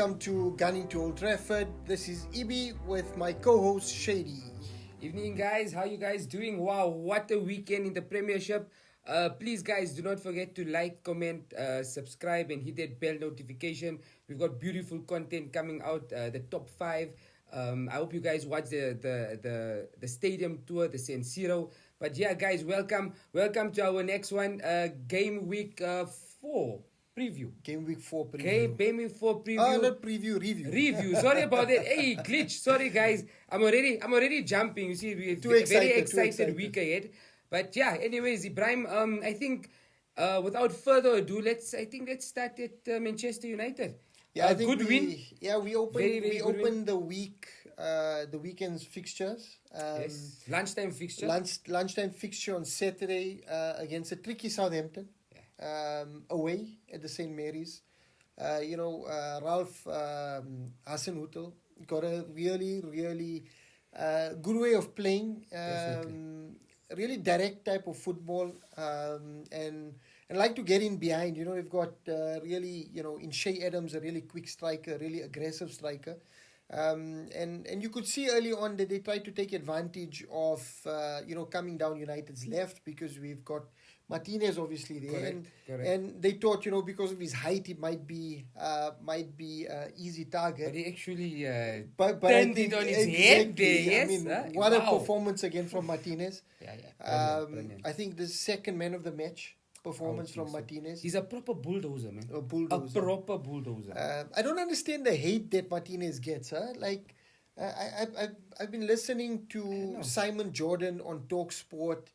welcome to Gunning to Old Trafford. This is Ibi with my co-host Shady. Evening, guys. How you guys doing? Wow, what a weekend in the Premiership. Please, guys, do not forget to like, comment, subscribe, and hit that bell notification. We've got beautiful content coming out. The top 5. I hope you guys watch the stadium tour, the San Siro. But yeah, guys, welcome to our next one. Game week 4 preview. Game week 4 preview. Game week 4 preview. Not preview, review. Review. Sorry about that. Hey, glitch. Sorry, guys. I'm already jumping. You see, we're Too excited, very excited week ahead. But yeah, anyways, Ibrahim, I think without further ado, let's start at Manchester United. Yeah, I think good win. Yeah, we opened Very good opened the weekend's fixtures. Yes. Lunchtime fixture. Lunchtime fixture on Saturday against a tricky Southampton. Away at the St. Mary's. Ralph Hasenhüttl got a really good way of playing. Really direct type of football, and like to get in behind. We've got in Shea Adams, a really quick striker, really aggressive striker. And you could see early on that they tried to take advantage of coming down United's left, because we've got Martinez obviously there. Correct. And they thought, because of his height, it might be easy target. But he actually turned it on his head there. Yes. I mean, what a performance again from Martinez. Brilliant. I think the second man of the match performance from Martinez. He's a proper bulldozer, man. A bulldozer. A proper bulldozer. I don't understand the hate that Martinez gets. Like, I've been listening to Simon Jordan on TalkSport,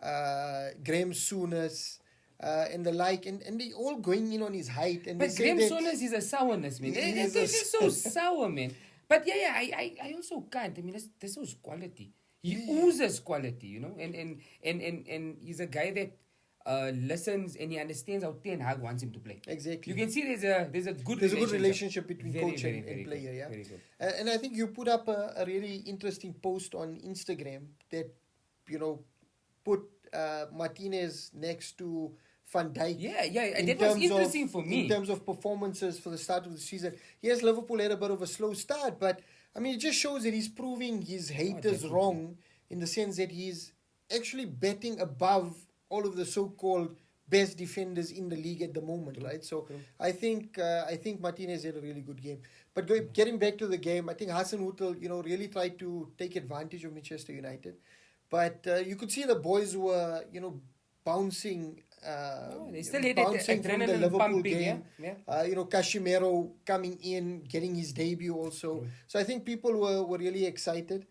Graham Souness, and the like, and they all going in on his height. And but Graham Souness is a sourness, man. It's just so sour, man. But I also can't. I mean, there's so quality. He oozes quality, and he's a guy that listens and he understands how Ten Hag wants him to play. Exactly. You can see there's a good relationship between coach and player. Good, yeah, very good. And I think you put up a really interesting post on Instagram that put Martinez next to Van Dijk. Yeah. That was interesting for me. In terms of performances for the start of the season. Yes, Liverpool had a bit of a slow start, but I mean, it just shows that he's proving his haters wrong, in the sense that he's actually betting above all of the so-called best defenders in the league at the moment, right? So I think Martinez had a really good game. But getting back to the game, I think Hasenhüttl, really tried to take advantage of Manchester United. But you could see the boys were, bouncing. They still had bouncing from the adrenaline Liverpool pumping, game. yeah. Casemiro coming in, getting his debut also. So I think people were really excited.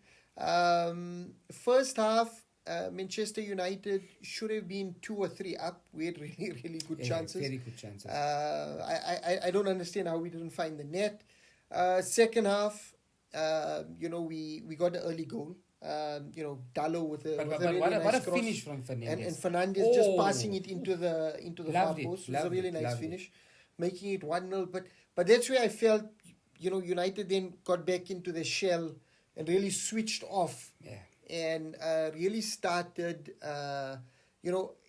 First half, Manchester United should have been 2 or 3 up. We had really good chances. Very good chances. I don't understand how we didn't find the net. Second half, we got the early goal. Dallo with a really nice what a cross. finish from Fernandes. And Fernandes just passing it into the far post. It was a really nice finish, making it 1-0. But that's where I felt, United then got back into the shell and really switched off. Yeah. And really started,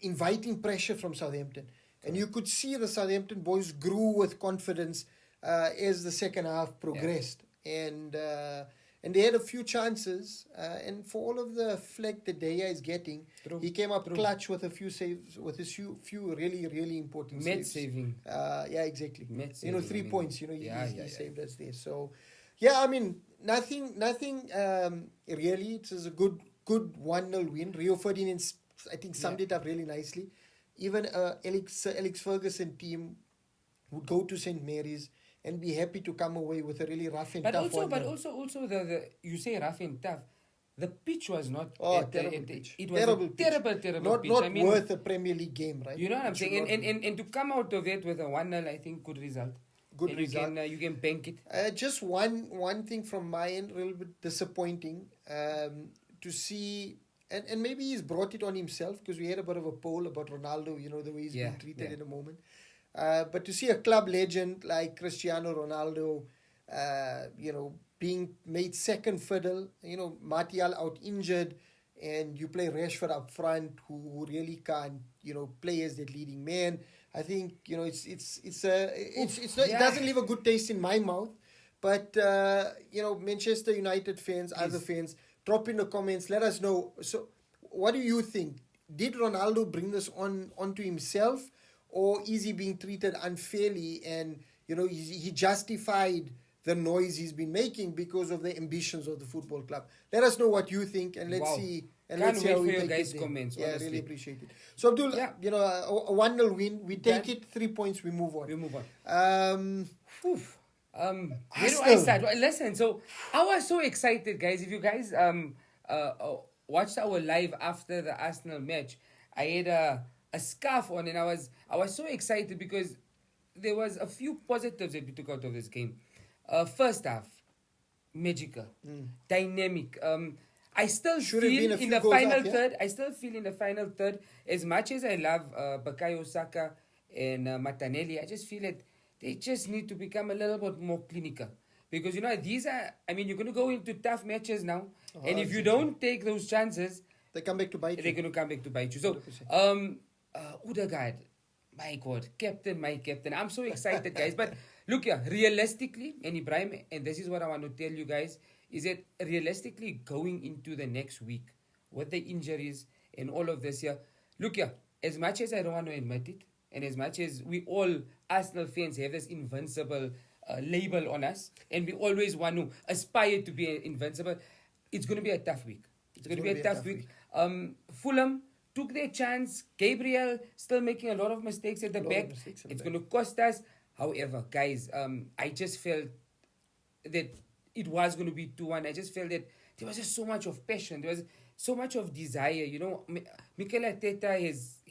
inviting pressure from Southampton. And you could see the Southampton boys grew with confidence as the second half progressed. Yeah. And they had a few chances. And for all of the flack that De Gea is getting, he came up clutch with a few saves, with his few really important saves. Saving. Yeah, exactly. 3 points, he saved us there. So, yeah, I mean, nothing really. It was a good 1-0 win. Rio Ferdinand, I think, summed it up really nicely. Even Alex Ferguson team would go to St. Mary's and be happy to come away with a really rough and tough one. But also the you say rough and tough. The pitch was not. Terrible pitch. It was terrible pitch. Not worth a Premier League game, right? You know what I'm saying? And to come out of it with a 1-0, I think, good result. Good result. You can bank it. Just one thing from my end, a little bit disappointing to see, and maybe he's brought it on himself, because we had a bit of a poll about Ronaldo, the way he's been treated in a moment. But to see a club legend like Cristiano Ronaldo, being made second fiddle, Martial out injured, and you play Rashford up front, who really can't, play as that leading man. I think it doesn't leave a good taste in my mouth. But Manchester United fans, other fans, drop in the comments. Let us know. So, what do you think? Did Ronaldo bring this onto himself, or is he being treated unfairly? And he justified the noise he's been making because of the ambitions of the football club. Let us know what you think, and let's see. And Can't let's see wait how we for your take guys' it. comments. Yeah, Honestly. really appreciate it. So Abdul, Yeah. a 1-0 win. We take it. 3 points. We move on. We move on. Whew. Where do I Arsenal. start? Well, listen, so I was so excited, guys. If you guys watched our live after the Arsenal match, I had a scarf on, and I was so excited because there was a few positives that we took out of this game. First half, magical, dynamic. I still Should have feel been a in few the goals final up, yeah? third. I still feel in the final third. As much as I love Bakayo Saka and Martinelli, I just feel that they just need to become a little bit more clinical. Because, these are, you're going to go into tough matches now. And if you exactly. don't take those chances, They come back to bite they're you. going to come back to bite you. So, 100%. Odegaard, my God, my captain. I'm so excited, guys. But look here, realistically, and Ibrahim, and this is what I want to tell you guys, is that realistically going into the next week with the injuries and all of this here, look here, as much as I don't want to admit it, and as much as we all Arsenal fans have this invincible label on us, and we always want to aspire to be invincible, it's going to be a tough week. It's going to be a tough week. Fulham took their chance. Gabriel still making a lot of mistakes at the back. It's going to cost us. However, guys, I just felt that it was going to be 2-1. I just felt that there was just so much of passion. There was so much of desire. Mikel Arteta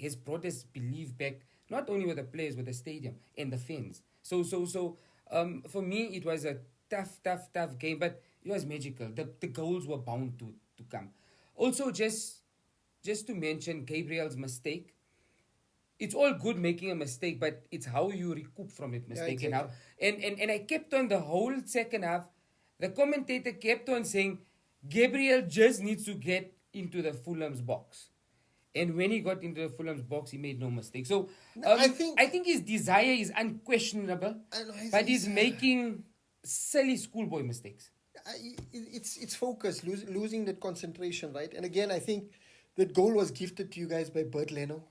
has brought this belief back, not only with the players, with the stadium and the fans. So for me, it was a tough game, but it was magical. The goals were bound to come. Also, just to mention Gabriel's mistake. It's all good making a mistake, but it's how you recoup from that mistake. exactly. And I kept on the whole second half. The commentator kept on saying, Gabriel just needs to get into the Fulham's box. And when he got into the Fulham's box, he made no mistake. So I think his desire is unquestionable, but he's making silly schoolboy mistakes. It's focus, losing that concentration, right? And again, I think that goal was gifted to you guys by Bert Leno.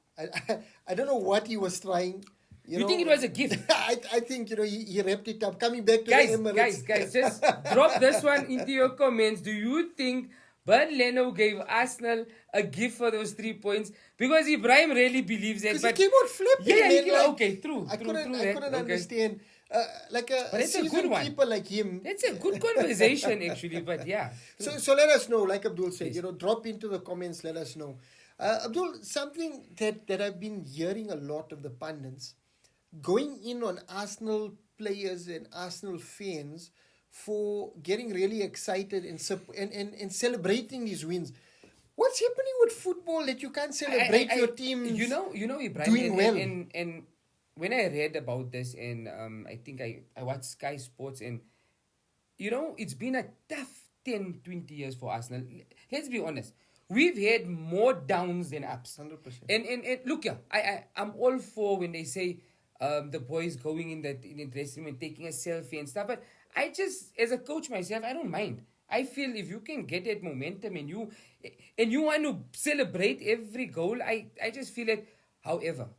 I don't know what he was trying. You think it was a gift? I think he wrapped it up. Coming back to Guys, the Emirates. guys, just drop this one into your comments. Do you think Bert Leno gave Arsenal a gift for those 3 points? Because Ibrahim really believes that. Because he came out flipping. Yeah, man, like, okay, true. I couldn't understand. Like But a it's a good seasoned one. keeper like him. That's a good conversation, actually. But yeah. So let us know, like Abdul said, drop into the comments, let us know. Abdul, something that I've been hearing a lot of the pundits going in on Arsenal players and Arsenal fans for getting really excited and celebrating these wins. What's happening with football that you can't celebrate your team? Ibrahim, doing well. And when I read about this, and I think I watched Sky Sports, and it's been a tough 10, 20 years for Arsenal. Let's be honest. We've had more downs than ups. 100%. And look here, I'm all for when they say the boys going in the dressing room and taking a selfie and stuff. But I just, as a coach myself, I don't mind. I feel if you can get that momentum and you want to celebrate every goal, I just feel that. However,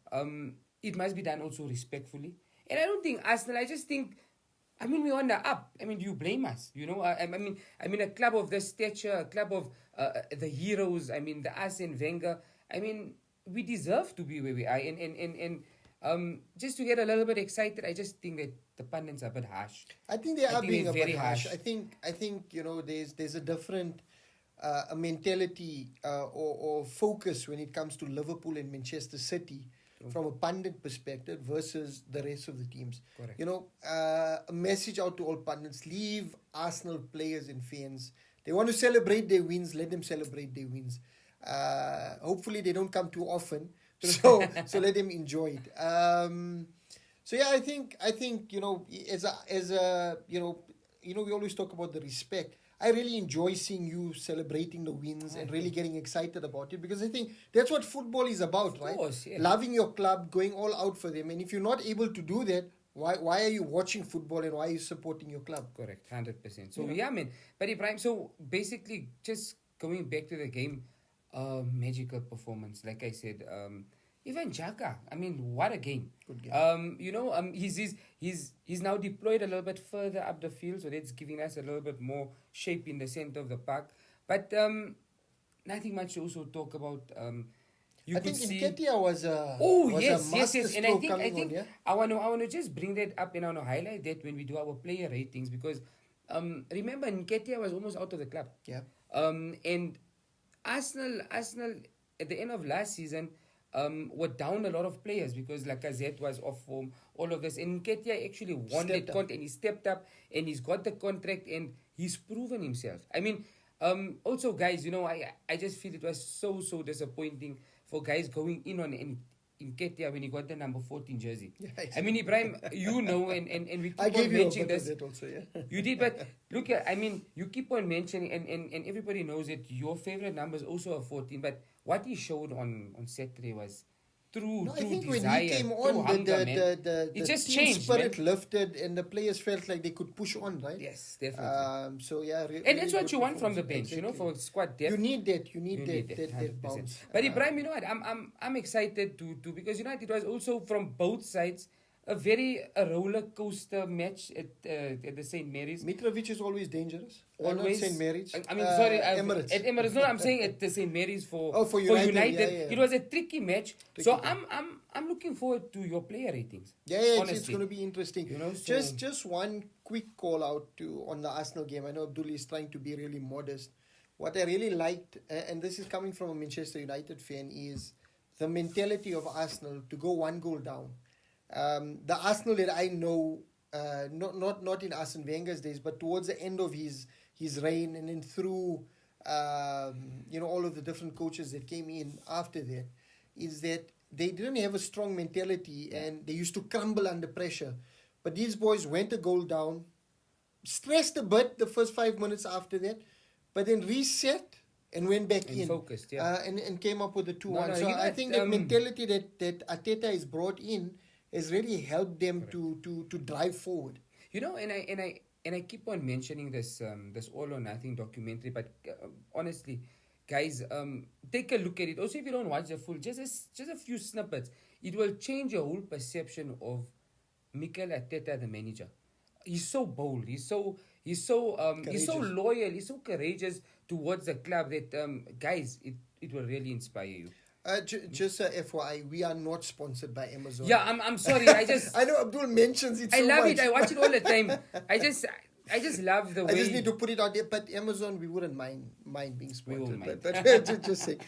it must be done also respectfully. And I don't think Arsenal. I just think. We're on the up. Do you blame us? A club of this stature, a club of the heroes. The Arsene Wenger. We deserve to be where we are. And just to get a little bit excited, I just think that the pundits are a bit harsh. I think they are being a very bit harsh. harsh. I think there's a different a mentality or focus when it comes to Liverpool and Manchester City from a pundit perspective versus the rest of the teams. Correct. A message out to all pundits: leave Arsenal players and fans. They want to celebrate their wins. Let them celebrate their wins. Hopefully they don't come too often. So let them enjoy it. So yeah, I think as a we always talk about the respect. I really enjoy seeing you celebrating the wins and really getting excited about it, because I think that's what football is about, right? Of course, yeah. Loving your club, going all out for them. And if you're not able to do that, Why are you watching football and why are you supporting your club? Correct, 100%. So yeah, man. But Ibrahim, so basically, just going back to the game, magical performance. Like I said, even Jaka. I mean, what a game. Good game. He's now deployed a little bit further up the field, so that's giving us a little bit more shape in the center of the park. But nothing much to also talk about. You I could think see. Nketiah was a Yes. And I think on, yeah? I wanna just bring that up and I wanna highlight that when we do our player ratings because remember Nketiah was almost out of the club. Yeah. And Arsenal at the end of last season were down a lot of players because Lacazette was off form, all of this. And Nketiah actually won that contract and he stepped up and he's got the contract and he's proven himself. I mean, also guys, I just feel it was so disappointing for guys going in on Nketiah when he got the number 14 jersey. Yeah, exactly. I mean, Ibrahim, and we keep I gave on you a mentioning bit of this. that also, yeah. You did, but look, I mean, you keep on mentioning, and everybody knows that your favorite number is also a 14. But what he showed on Saturday was true No, I think desire, when he came on, hunger, the it just team changed, spirit man. lifted and the players felt like they could push on, right? Yes, definitely. So yeah, And that's what you want from the bench, exactly. for squad depth. You need that. You need that 100%. bounce. But Ibrahim, you know what? I'm excited to because it was also from both sides a roller coaster match at the St. Mary's. Mitrovic is always dangerous. Always. St. Mary's. I mean, sorry, Emirates. At Emirates. No, I'm saying at the St. Mary's for United. Yeah. It was a tricky match. I'm looking forward to your player ratings. Yeah, it's going to be interesting. Just one quick call out on the Arsenal game. I know Abdul is trying to be really modest. What I really liked, and this is coming from a Manchester United fan, is the mentality of Arsenal to go one goal down. The Arsenal that I know, not in Arsene Wenger's days, but towards the end of his reign and then through all of the different coaches that came in after that, is that they didn't have a strong mentality and they used to crumble under pressure. But these boys went a goal down, stressed a bit the first 5 minutes after that, but then reset and went back in. Focused, yeah. And came up with the 2-1. No, so I think that mentality that Arteta is brought in has really helped them to drive forward. And I keep on mentioning this All or Nothing documentary, but honestly, guys, take a look at it. Also, if you don't watch the full, just a few snippets, it will change your whole perception of Mikel Arteta, the manager. He's so bold. He's so loyal. He's so courageous towards the club that guys, it will really inspire you. Just FYI, we are not sponsored by Amazon. Yeah, I'm sorry. I know Abdul mentions it so much. I love it. I watch it all the time. I just love the way. I just need to put it out there. But Amazon, we wouldn't mind being sponsored. We won't mind. But just saying.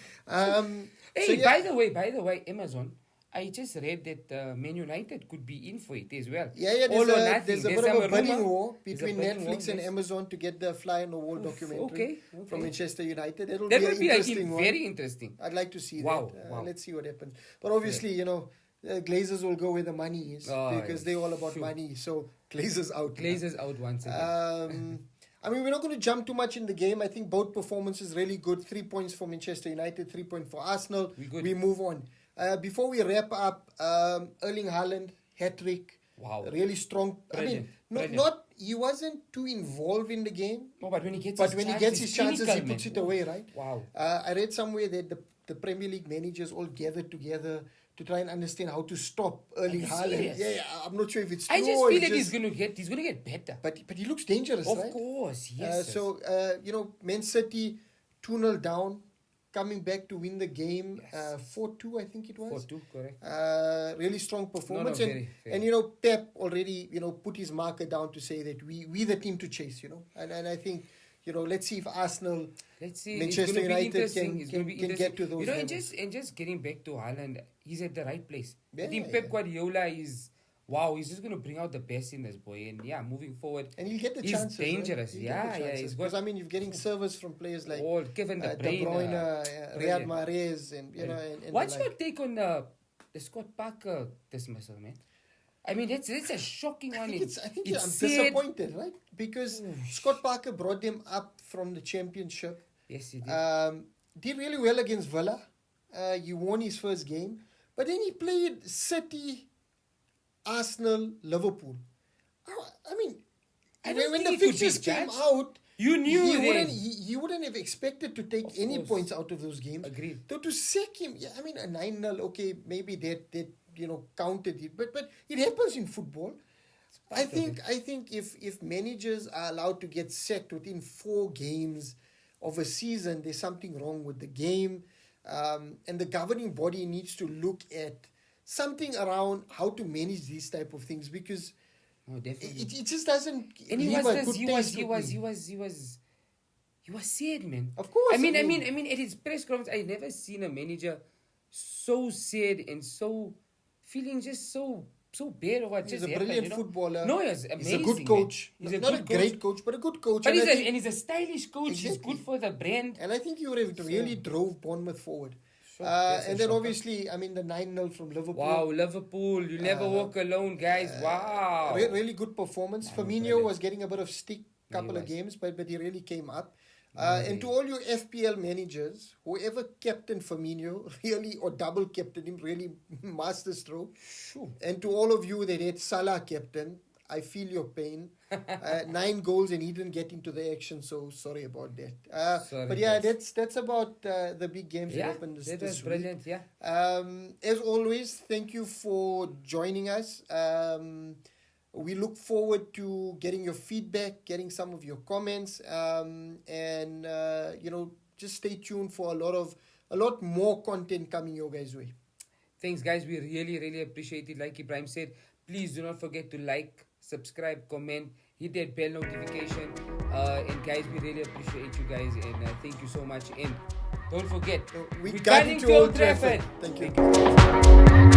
Hey, by the way, Amazon, I just read that Man United could be in for it as well. Yeah. All or nothing. There's a bit of a bidding war between Netflix and yes. Amazon to get the fly on the wall documentary from Manchester United. That will be an interesting one. Very interesting. I'd like to see wow. that. Let's see what happens. But obviously, Glazers will go where the money is because they're all about money. So Glazers out. Glazers out once again. I mean, we're not going to jump too much in the game. I think both performances really good. 3 points for Manchester United, 3 points for Arsenal. We move on. Before we wrap up, Erling Haaland, hat-trick. Wow. Really strong. Brilliant. He wasn't too involved in the game. No, but when he gets his chances, he puts it away, right? Wow. I read somewhere that the Premier League managers all gathered together to try and understand how to stop Erling Haaland. Yeah, I'm not sure if it's true. I just feel that he's gonna get better. But he looks dangerous, right? Of course, yes. Man City 2-0 down, coming back to win the game, 4-2, I think it was. 4-2, correct. Really strong performance. Very. And Pep already, put his marker down to say that we the team to chase, And I think, let's see if Arsenal, Manchester United can get to those levels. And just getting back to Haaland, he's at the right place. Yeah, I think Pep Guardiola is... Wow, he's just going to bring out the best in this boy. And moving forward, and he'll get the he's chances. Dangerous. Right? He's because you're getting service from players like Kevin De Bruyne, Riyad Mahrez, and and what's your take on the Scott Parker dismissal, man? I mean, it's a shocking one. I think I'm disappointed, right? Because Scott Parker brought them up from the Championship. Yes, he did. Did really well against Villa. He won his first game, but then he played City Arsenal, Liverpool. I mean, I don't when the think it could be fixtures came judged. out, You knew then. he wouldn't have expected to take any course. points out of those games. Agreed. Though to sack him, yeah, I mean a 9-0, okay, maybe that counted it, but it happens in football. I think if managers are allowed to get sacked within 4 games of a season, there's something wrong with the game, and the governing body needs to look at something around how to manage these type of things, because Oh, definitely. it just doesn't And he leave was a this. good He taste was. with me. He was sad, man. Of course, I mean, I mean- at his press conference, I never seen a manager so sad and so feeling just so bad or what He's just a happened, brilliant you know? footballer. No, he's amazing. He's a good man. coach. He's a Not good a great coach, but a good coach. But And I think- he's a stylish coach. He's Exactly. good for the brand. And I think he would have really drove Bournemouth forward. Sure, that's a And then shocker. obviously, I mean, the 9-0 from Liverpool. Wow, Liverpool, you never walk alone, guys. Wow. Really good performance. Firmino brilliant. was getting a bit of stick couple of was. games, but he really came up. And to all your FPL managers, whoever captain Firmino, really, or double captain him, really master stroke. Sure. And to all of you that had Salah captain, I feel your pain. 9 goals and he didn't get into the action, so sorry about that. Sorry, but yeah, guys. that's about the big games that Yeah, happened that this was week. brilliant, yeah. As always, thank you for joining us. We look forward to getting your feedback, getting some of your comments, and just stay tuned for a lot more content coming your guys' way. Thanks, guys. We really, really appreciate it. Like Ibrahim said, please do not forget to like, subscribe, comment, hit that bell notification. And guys, we really appreciate you guys, and thank you so much. And don't forget, We're we're guiding guiding to to Old Old Trafford. Trafford. Thank you.